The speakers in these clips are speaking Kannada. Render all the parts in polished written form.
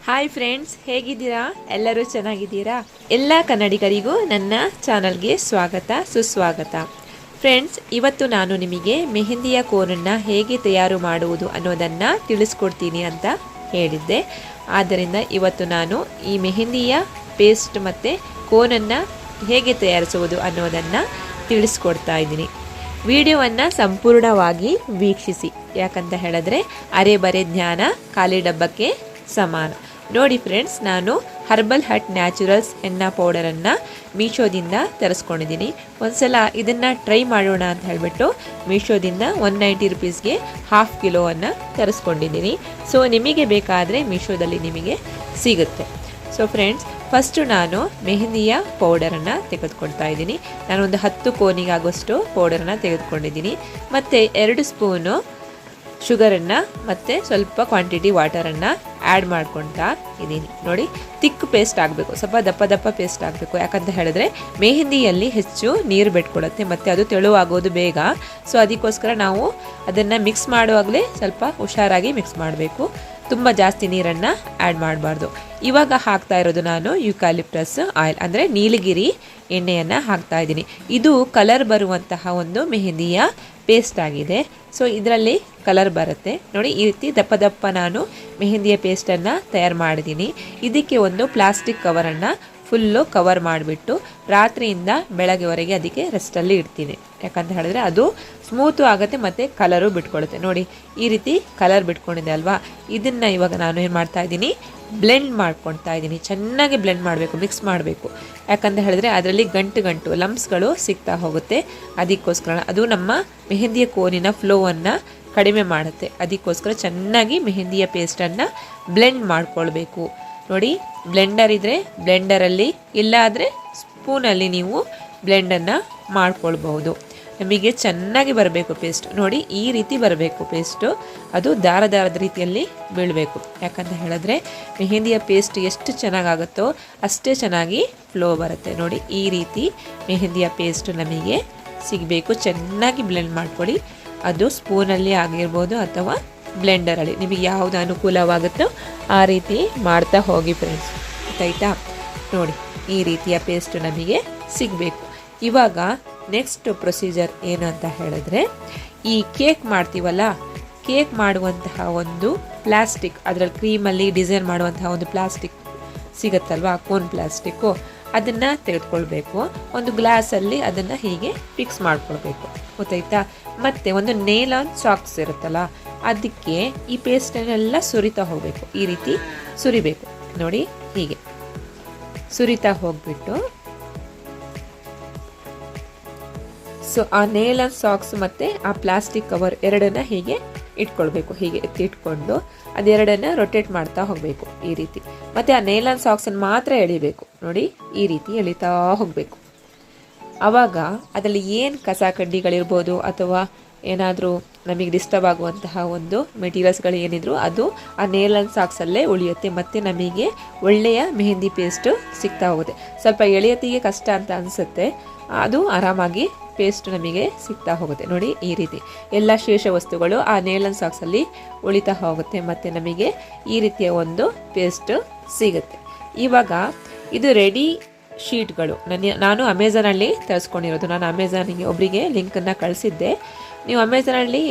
ಹಾಯ್ ಫ್ರೆಂಡ್ಸ್, ಹೇಗಿದ್ದೀರಾ? ಎಲ್ಲರೂ ಚೆನ್ನಾಗಿದ್ದೀರಾ? ಎಲ್ಲ ಕನ್ನಡಿಗರಿಗೂ ನನ್ನ ಚಾನಲ್ಗೆ ಸ್ವಾಗತ ಸುಸ್ವಾಗತ. ಫ್ರೆಂಡ್ಸ್, ಇವತ್ತು ನಾನು ನಿಮಗೆ ಮೆಹಂದಿಯ ಕೋನನ್ನು ಹೇಗೆ ತಯಾರು ಮಾಡುವುದು ಅನ್ನೋದನ್ನು ತಿಳಿಸ್ಕೊಡ್ತೀನಿ ಅಂತ ಹೇಳಿದ್ದೆ. ಆದ್ದರಿಂದ ಇವತ್ತು ನಾನು ಈ ಮೆಹಂದಿಯ ಪೇಸ್ಟ್ ಮತ್ತು ಕೋನನ್ನು ಹೇಗೆ ತಯಾರಿಸುವುದು ಅನ್ನೋದನ್ನು ತಿಳಿಸ್ಕೊಡ್ತಾ ಇದ್ದೀನಿ. ವಿಡಿಯೋವನ್ನು ಸಂಪೂರ್ಣವಾಗಿ ವೀಕ್ಷಿಸಿ, ಯಾಕಂತ ಹೇಳಿದ್ರೆ ಅರೆ ಬರೆ ಜ್ಞಾನ ಖಾಲಿ ಡಬ್ಬಕ್ಕೆ ಸಮಾನ. ನೋಡಿ ಫ್ರೆಂಡ್ಸ್, ನಾನು ಹರ್ಬಲ್ ಹಟ್ ನ್ಯಾಚುರಲ್ಸ್ ಎಣ್ಣೆ ಪೌಡರನ್ನು ಮೀಶೋದಿಂದ ತರಿಸ್ಕೊಂಡಿದ್ದೀನಿ. ಒಂದ್ಸಲ ಇದನ್ನು ಟ್ರೈ ಮಾಡೋಣ ಅಂತ ಹೇಳಿಬಿಟ್ಟು ಮೀಶೋದಿಂದ 190 ರುಪೀಸ್ಗೆ ಹಾಫ್ ಕಿಲೋವನ್ನು ತರಿಸ್ಕೊಂಡಿದ್ದೀನಿ. ಸೊ ನಿಮಗೆ ಬೇಕಾದರೆ ಮೀಶೋದಲ್ಲಿ ನಿಮಗೆ ಸಿಗುತ್ತೆ. ಸೊ ಫ್ರೆಂಡ್ಸ್, ಫಸ್ಟು ನಾನು ಮೆಹಂದಿಯ ಪೌಡರನ್ನು ತೆಗೆದುಕೊಳ್ತಾ ಇದ್ದೀನಿ. ನಾನೊಂದು 10 ಕೋನಿಗಾಗುವಷ್ಟು ಪೌಡರನ್ನು ತೆಗೆದುಕೊಂಡಿದ್ದೀನಿ. ಮತ್ತು 2 ಸ್ಪೂನು ಶುಗರನ್ನು ಮತ್ತು ಸ್ವಲ್ಪ ಕ್ವಾಂಟಿಟಿ ವಾಟರನ್ನು ಆ್ಯಡ್ ಮಾಡ್ಕೊಳ್ತಾ ಇದ್ದೀನಿ. ನೋಡಿ, ತಿಕ್ ಪೇಸ್ಟ್ ಆಗಬೇಕು, ಸ್ವಲ್ಪ ದಪ್ಪ ದಪ್ಪ ಪೇಸ್ಟ್ ಆಗಬೇಕು. ಯಾಕಂತ ಹೇಳಿದ್ರೆ ಮೆಹಂದಿಯಲ್ಲಿ ಹೆಚ್ಚು ನೀರು ಬಿಟ್ಕೊಡುತ್ತೆ ಮತ್ತು ಅದು ತೆಳುವಾಗೋದು ಬೇಗ. ಸೊ ಅದಕ್ಕೋಸ್ಕರ ನಾವು ಅದನ್ನು ಮಿಕ್ಸ್ ಮಾಡುವಾಗಲೇ ಸ್ವಲ್ಪ ಹುಷಾರಾಗಿ ಮಿಕ್ಸ್ ಮಾಡಬೇಕು. ತುಂಬ ಜಾಸ್ತಿ ನೀರನ್ನು ಆ್ಯಡ್ ಮಾಡಬಾರ್ದು. ಇವಾಗ ಹಾಕ್ತಾ ಇರೋದು ನಾನು ಯುಕಾಲಿಪ್ಟಸ್ ಆಯಿಲ್ ಅಂದರೆ ನೀಲಗಿರಿ ಎಣ್ಣೆಯನ್ನು ಹಾಕ್ತಾ ಇದ್ದೀನಿ. ಇದು ಕಲರ್ ಬರುವಂತಹ ಒಂದು ಮೆಹಂದಿಯ ಪೇಸ್ಟ್ ಆಗಿದೆ. ಸೊ ಇದರಲ್ಲಿ ಕಲರ್ ಬರುತ್ತೆ. ನೋಡಿ, ಈ ರೀತಿ ದಪ್ಪ ದಪ್ಪ ನಾನು ಮೆಹಂದಿಯ ಪೇಸ್ಟನ್ನು ತಯಾರು ಮಾಡಿದ್ದೀನಿ. ಇದಕ್ಕೆ ಒಂದು ಪ್ಲಾಸ್ಟಿಕ್ ಕವರನ್ನು ಫುಲ್ಲು ಕವರ್ ಮಾಡಿಬಿಟ್ಟು ರಾತ್ರಿಯಿಂದ ಬೆಳಗ್ಗೆವರೆಗೆ ಅದಕ್ಕೆ ರೆಸ್ಟಲ್ಲಿ ಇಡ್ತೀನಿ. ಯಾಕಂತ ಹೇಳಿದ್ರೆ ಅದು ಸ್ಮೂತು ಆಗುತ್ತೆ ಮತ್ತು ಕಲರು ಬಿಟ್ಕೊಳುತ್ತೆ. ನೋಡಿ, ಈ ರೀತಿ ಕಲರ್ ಬಿಟ್ಕೊಂಡಿದೆ ಅಲ್ವಾ. ಇದನ್ನು ಇವಾಗ ನಾನು ಏನು ಮಾಡ್ತಾ ಇದ್ದೀನಿ, ಬ್ಲೆಂಡ್ ಮಾಡ್ಕೊಳ್ತಾ ಇದ್ದೀನಿ. ಚೆನ್ನಾಗಿ ಬ್ಲೆಂಡ್ ಮಾಡಬೇಕು, ಮಿಕ್ಸ್ ಮಾಡಬೇಕು. ಯಾಕಂತ ಹೇಳಿದ್ರೆ ಅದರಲ್ಲಿ ಗಂಟು ಲಂಪ್ಸ್ಗಳು ಸಿಗ್ತಾ ಹೋಗುತ್ತೆ. ಅದಕ್ಕೋಸ್ಕರ ಅದು ನಮ್ಮ ಮೆಹಂದಿಯ ಕೋನಿನ ಫ್ಲೋವನ್ನು ಕಡಿಮೆ ಮಾಡುತ್ತೆ. ಅದಕ್ಕೋಸ್ಕರ ಚೆನ್ನಾಗಿ ಮೆಹಂದಿಯ ಪೇಸ್ಟನ್ನು ಬ್ಲೆಂಡ್ ಮಾಡ್ಕೊಳ್ಬೇಕು. ನೋಡಿ, ಬ್ಲೆಂಡರ್ ಇದ್ದರೆ ಬ್ಲೆಂಡರಲ್ಲಿ, ಇಲ್ಲ ಆದರೆ ಸ್ಪೂನಲ್ಲಿ ನೀವು ಬ್ಲೆಂಡನ್ನು ಮಾಡ್ಕೊಳ್ಬಹುದು. ನಮಗೆ ಚೆನ್ನಾಗಿ ಬರಬೇಕು ಪೇಸ್ಟ್. ನೋಡಿ, ಈ ರೀತಿ ಬರಬೇಕು ಪೇಸ್ಟು. ಅದು ದಾರದ ರೀತಿಯಲ್ಲಿ ಬೀಳಬೇಕು. ಯಾಕಂತ ಹೇಳಿದ್ರೆ ಮೆಹಂದಿಯ ಪೇಸ್ಟ್ ಎಷ್ಟು ಚೆನ್ನಾಗಾಗುತ್ತೋ ಅಷ್ಟೇ ಚೆನ್ನಾಗಿ ಫ್ಲೋ ಬರುತ್ತೆ. ನೋಡಿ, ಈ ರೀತಿ ಮೆಹಂದಿಯ ಪೇಸ್ಟ್ ನಮಗೆ ಸಿಗಬೇಕು. ಚೆನ್ನಾಗಿ ಬ್ಲೆಂಡ್ ಮಾಡ್ಕೊಳ್ಳಿ. ಅದು ಸ್ಪೂನಲ್ಲಿ ಆಗಿರ್ಬೋದು ಅಥವಾ ಬ್ಲೆಂಡರಲ್ಲಿ, ನಿಮಗೆ ಯಾವುದು ಅನುಕೂಲವಾಗುತ್ತೋ ಆ ರೀತಿ ಮಾಡ್ತಾ ಹೋಗಿ ಫ್ರೆಂಡ್ಸ್. ಗೊತ್ತಾಯ್ತಾ? ನೋಡಿ, ಈ ರೀತಿಯ ಪೇಸ್ಟ್ ನಮಗೆ ಸಿಗಬೇಕು. ಇವಾಗ ನೆಕ್ಸ್ಟ್ ಪ್ರೊಸೀಜರ್ ಏನು ಅಂತ ಹೇಳಿದ್ರೆ, ಈ ಕೇಕ್ ಮಾಡ್ತೀವಲ್ಲ, ಕೇಕ್ ಮಾಡುವಂತಹ ಒಂದು ಪ್ಲಾಸ್ಟಿಕ್, ಅದರಲ್ಲಿ ಕ್ರೀಮಲ್ಲಿ ಡಿಸೈನ್ ಮಾಡುವಂತಹ ಒಂದು ಪ್ಲಾಸ್ಟಿಕ್ ಸಿಗುತ್ತಲ್ವ, ಕೋನ್ ಪ್ಲಾಸ್ಟಿಕ್ಕು, ಅದನ್ನು ತೆಗೆದುಕೊಳ್ಬೇಕು. ಒಂದು ಗ್ಲಾಸಲ್ಲಿ ಅದನ್ನು ಹೀಗೆ ಫಿಕ್ಸ್ ಮಾಡ್ಕೊಳ್ಬೇಕು. ಗೊತ್ತಾಯ್ತಾ? ಮತ್ತು ಒಂದು ನೇಲಾನ್ ಸಾಕ್ಸ್ ಇರುತ್ತಲ್ಲ, ಅದಕ್ಕೆ ಈ ಪೇಸ್ಟನ್ನೆಲ್ಲ ಸುರಿತಾ ಹೋಗಬೇಕು. ಈ ರೀತಿ ಸುರಿಬೇಕು. ನೋಡಿ, ಹೀಗೆ ಸುರಿತಾ ಹೋಗ್ಬಿಟ್ಟು ಸೊ ಆ ನೇಲಾನ್ ಸಾಕ್ಸ್ ಮತ್ತು ಆ ಪ್ಲಾಸ್ಟಿಕ್ ಕವರ್ ಎರಡನ್ನ ಹೀಗೆ ಇಟ್ಕೊಳ್ಬೇಕು. ಹೀಗೆ ಎತ್ತಿ ಇಟ್ಕೊಂಡು ಅದೆರಡನ್ನ ರೊಟೇಟ್ ಮಾಡ್ತಾ ಹೋಗಬೇಕು ಈ ರೀತಿ. ಮತ್ತು ಆ ನೇಲಾನ್ ಸಾಕ್ಸನ್ನು ಮಾತ್ರ ಎಳಿಬೇಕು. ನೋಡಿ, ಈ ರೀತಿ ಎಳಿತಾ ಹೋಗಬೇಕು. ಆವಾಗ ಅದರಲ್ಲಿ ಏನು ಕಸ ಕಡ್ಡಿಗಳಿರ್ಬೋದು ಅಥವಾ ಏನಾದರೂ ನಮಗೆ ಡಿಸ್ಟರ್ಬ್ ಆಗುವಂತಹ ಒಂದು ಮೆಟೀರಿಯಲ್ಸ್ಗಳು ಏನಿದ್ರು ಅದು ಆ ನೇಲಾನ್ ಸಾಕ್ಸಲ್ಲೇ ಉಳಿಯುತ್ತೆ. ಮತ್ತು ನಮಗೆ ಒಳ್ಳೆಯ ಮೆಹಂದಿ ಪೇಸ್ಟು ಸಿಗ್ತಾ ಹೋಗುತ್ತೆ. ಸ್ವಲ್ಪ ಎಳೆಯತಿಗೆ ಕಷ್ಟ ಅಂತ ಅನಿಸುತ್ತೆ, ಅದು ಆರಾಮಾಗಿ ಪೇಸ್ಟ್ ನಮಗೆ ಸಿಗ್ತಾ ಹೋಗುತ್ತೆ. ನೋಡಿ, ಈ ರೀತಿ ಎಲ್ಲ ಶೇಷ ವಸ್ತುಗಳು ಆ ನೇಲಾನ್ ಸಾಕ್ಸಲ್ಲಿ ಉಳಿತಾ ಹೋಗುತ್ತೆ ಮತ್ತು ನಮಗೆ ಈ ರೀತಿಯ ಒಂದು ಪೇಸ್ಟ್ ಸಿಗುತ್ತೆ. ಇವಾಗ ಇದು ರೆಡಿ ಶೀಟ್ಗಳು ನಾನು ಅಮೆಝಾನಲ್ಲಿ ತರಿಸ್ಕೊಂಡಿರೋದು. ನಾನು ಅಮೆಝಾನಿಗೆ ಒಬ್ಬರಿಗೆ ಲಿಂಕನ್ನು ಕಳಿಸಿದ್ದೆ. ನೀವು ಅಮೆಝಾನಲ್ಲಿ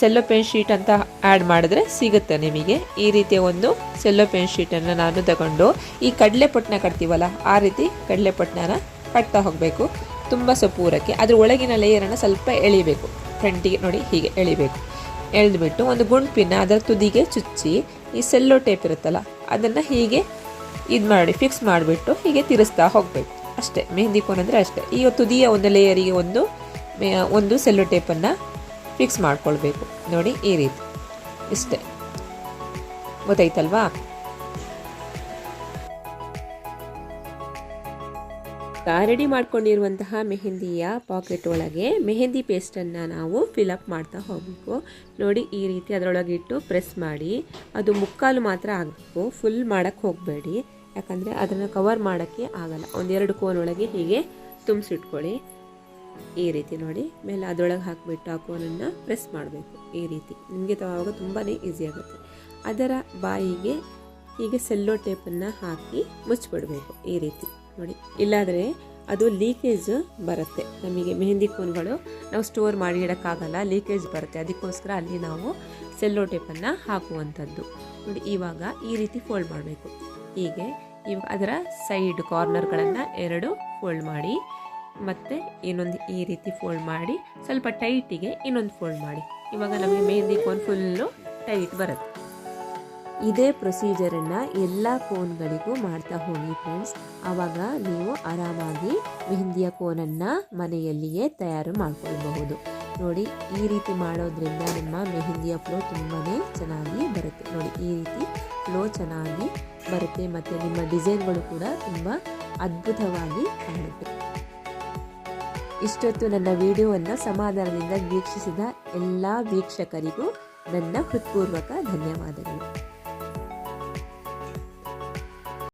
ಸೆಲ್ಲೋ ಪೆನ್ ಶೀಟ್ ಅಂತ ಆ್ಯಡ್ ಮಾಡಿದ್ರೆ ಸಿಗುತ್ತೆ ನಿಮಗೆ. ಈ ರೀತಿಯ ಒಂದು ಸೆಲ್ಲೋ ಪೆನ್ ಶೀಟನ್ನು ನಾನು ತಗೊಂಡು ಈ ಕಡಲೆ ಪೊಟ್ಟಣ ಕಟ್ತೀವಲ್ಲ, ಆ ರೀತಿ ಕಡಲೆ ಪೊಟ್ಟಣನ ಕಟ್ತಾ ಹೋಗಬೇಕು. ತುಂಬ ಸಪೂರಕ್ಕೆ ಅದ್ರ ಒಳಗಿನ ಲೇಯರನ್ನು ಸ್ವಲ್ಪ ಎಳಿಬೇಕು. ಫ್ರಂಟಿಗೆ ನೋಡಿ, ಹೀಗೆ ಎಳಿಬೇಕು. ಎಳೆದ್ಬಿಟ್ಟು ಒಂದು ಗುಂಡ್ಪಿನ ಅದರ ತುದಿಗೆ ಚುಚ್ಚಿ ಈ ಸೆಲ್ಲೋ ಟೇಪ್ ಇರುತ್ತಲ್ಲ ಅದನ್ನು ಹೀಗೆ ಇದು ಮಾಡಿ ಫಿಕ್ಸ್ ಮಾಡಿಬಿಟ್ಟು ಹೀಗೆ ತಿರ್ಸ್ತಾ ಹೋಗಬೇಕು. ಅಷ್ಟೇ ಮೆಹಂದಿ ಕೋನ್ ಅಂದರೆ ಅಷ್ಟೇ. ಈ ತುದಿಯ ಒಂದು ಲೇಯರಿಗೆ ಒಂದು ಸೆಲ್ಲೋ ಟೇಪನ್ನು ಫಿಕ್ಸ್ ಮಾಡ್ಕೊಳ್ಬೇಕು. ನೋಡಿ, ಈ ರೀತಿ ಇಷ್ಟೇ. ಗೊತ್ತಾಯ್ತಲ್ವಾ? ರೆಡಿ ಮಾಡ್ಕೊಂಡಿರುವಂತಹ ಮೆಹಂದಿಯ ಪಾಕೆಟ್ ಒಳಗೆ ಮೆಹಂದಿ ಪೇಸ್ಟನ್ನು ನಾವು ಫಿಲಪ್ ಮಾಡ್ತಾ ಹೋಗಬೇಕು. ನೋಡಿ, ಈ ರೀತಿ ಅದರೊಳಗೆ ಇಟ್ಟು ಪ್ರೆಸ್ ಮಾಡಿ. ಅದು ಮುಕ್ಕಾಲು ಮಾತ್ರ ಆಗಬೇಕು, ಫುಲ್ ಮಾಡೋಕ್ಕೆ ಹೋಗಬೇಡಿ. ಯಾಕಂದರೆ ಅದನ್ನು ಕವರ್ ಮಾಡೋಕ್ಕೆ ಆಗಲ್ಲ. 1-2 ಕೋನ್ ಒಳಗೆ ಹೀಗೆ ತುಂಬಿಸಿಟ್ಕೊಳ್ಳಿ. ಈ ರೀತಿ ನೋಡಿ, ಮೇಲೆ ಅದರೊಳಗೆ ಹಾಕಿಬಿಟ್ಟು ಆ ಕೋನನ್ನು ಪ್ರೆಸ್ ಮಾಡಬೇಕು. ಈ ರೀತಿ ನಿಮಗೆ ಆವಾಗ ತುಂಬಾ ಈಸಿ ಆಗುತ್ತೆ. ಅದರ ಬಾಯಿಗೆ ಹೀಗೆ ಸೆಲ್ಲೋ ಟೇಪನ್ನು ಹಾಕಿ ಮುಚ್ಚಿಬಿಡಬೇಕು ಈ ರೀತಿ ನೋಡಿ. ಇಲ್ಲಾದರೆ ಅದು ಲೀಕೇಜ್ ಬರುತ್ತೆ. ನಮಗೆ ಮೆಹಂದಿ ಕೋನ್ಗಳು ನಾವು ಸ್ಟೋರ್ ಮಾಡಿ ಇಡೋಕ್ಕಾಗಲ್ಲ, ಲೀಕೇಜ್ ಬರುತ್ತೆ. ಅದಕ್ಕೋಸ್ಕರ ಅಲ್ಲಿ ನಾವು ಸೆಲ್ಲೋ ಟೇಪನ್ನು ಹಾಕುವಂಥದ್ದು ನೋಡಿ. ಇವಾಗ ಈ ರೀತಿ ಫೋಲ್ಡ್ ಮಾಡಬೇಕು. ಹೀಗೆ ಇವಾಗ ಅದರ ಸೈಡ್ ಕಾರ್ನರ್ಗಳನ್ನು 2 ಫೋಲ್ಡ್ ಮಾಡಿ, ಮತ್ತು ಇನ್ನೊಂದು ಈ ರೀತಿ ಫೋಲ್ಡ್ ಮಾಡಿ, ಸ್ವಲ್ಪ ಟೈಟಿಗೆ ಇನ್ನೊಂದು ಫೋಲ್ಡ್ ಮಾಡಿ. ಇವಾಗ ನಮಗೆ ಮೆಹಂದಿ ಕೋನ್ ಫುಲ್ಲು ಟೈಟ್ ಬರುತ್ತೆ. ಇದೇ ಪ್ರೊಸೀಜರನ್ನು ಎಲ್ಲ ಕೋನ್ಗಳಿಗೂ ಮಾಡ್ತಾ ಹೋಗಿ ಫ್ರೆಂಡ್ಸ್. ಆವಾಗ ನೀವು ಆರಾಮಾಗಿ ಮೆಹಂದಿಯ ಕೋನನ್ನು ಮನೆಯಲ್ಲಿಯೇ ತಯಾರು ಮಾಡಿಕೊಳ್ಬಹುದು ನೋಡಿ. ಈ ರೀತಿ ಮಾಡೋದ್ರಿಂದ ನಿಮ್ಮ ಮೆಹಂದಿಯ ಫ್ಲೋ ತುಂಬಾ ಚೆನ್ನಾಗಿ ಬರುತ್ತೆ ನೋಡಿ. ಈ ರೀತಿ ಫ್ಲೋ ಚೆನ್ನಾಗಿ ಬರುತ್ತೆ ಮತ್ತು ನಿಮ್ಮ ಡಿಸೈನ್ಗಳು ಕೂಡ ತುಂಬ ಅದ್ಭುತವಾಗಿ ಕಾಣುತ್ತೆ. ಇಷ್ಟೊತ್ತು ನನ್ನ ವಿಡಿಯೋವನ್ನು ಸಮಾಧಾನದಿಂದ ವೀಕ್ಷಿಸಿದ ಎಲ್ಲ ವೀಕ್ಷಕರಿಗೂ ನನ್ನ ಹೃತ್ಪೂರ್ವಕ ಧನ್ಯವಾದಗಳು.